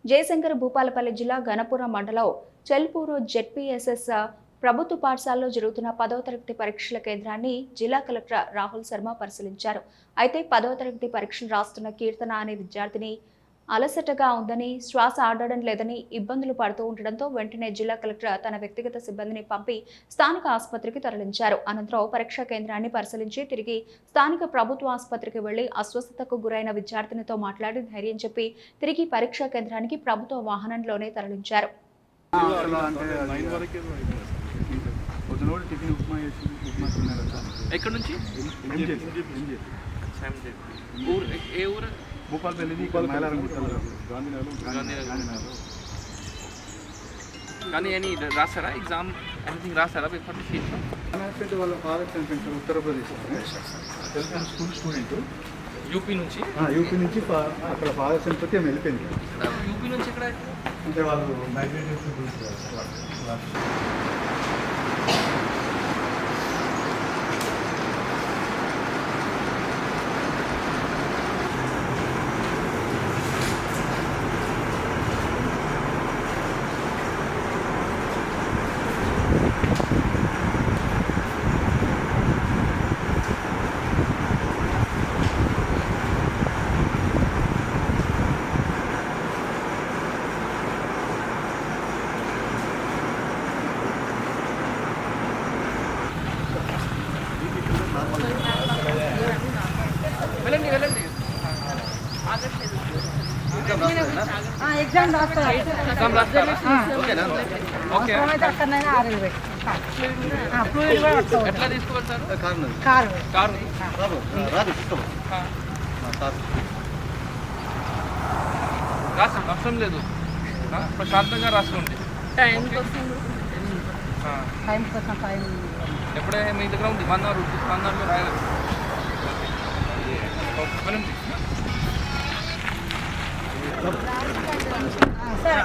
జయశంకర్ భూపాలపల్లి జిల్లా గణపురం మండలం చెల్పూరు జెడ్పీఎస్ఎస్ ప్రభుత్వ పాఠశాలలో జరుగుతున్న 10వ తరగతి పరీక్షల కేంద్రాన్ని జిల్లా కలెక్టర్ రాహుల్ శర్మ పరిశీలించారు. అయితే 10వ తరగతి పరీక్షలు రాస్తున్న కీర్తన అనే విద్యార్థిని అలసటగా ఉందని, శ్వాస ఆడడం లేదని ఇబ్బందులు పడుతూ ఉండడంతో వెంటనే జిల్లా కలెక్టర్ తన వ్యక్తిగత సిబ్బందిని పంపి స్థానిక ఆసుపత్రికి తరలించారు. అనంతరం పరీక్షా కేంద్రాన్ని పరిశీలించి తిరిగి స్థానిక ప్రభుత్వ ఆసుపత్రికి వెళ్లి అస్వస్థతకు గురైన విద్యార్థినితో మాట్లాడి ధైర్యం చెప్పి తిరిగి పరీక్షా కేంద్రానికి ప్రభుత్వ వాహనంలోనే తరలించారు. కానీ అని రాస్తారా ఎగ్జామ్ ఎనీథింగ్ రాస్తారా పేపర్ షీట్లో? వాళ్ళ ఫాదర్ చనిపోయింది ఉత్తరప్రదేశ్ స్కూల్ స్టూడెంట్ యూపీ నుంచి అక్కడ ఫాదర్ చనిపోతే వెళ్ళిపోయింది. యూపీ నుంచి ఎక్కడ అంటే వాళ్ళు మైగ్రేట్ వెళ్ళండి ఎగ్జామ్ రాస్తారా? ఓకేనా? ఓకే ఎట్లా తీసుకువెళ్తారు? కారు రాసి అవసరం లేదు, ప్రశాంతంగా రాసుకోండి. ఎప్పుడే మీ దగ్గర ఉంది 1 అవర్ 1 అవర్లో రాయాలి. సరే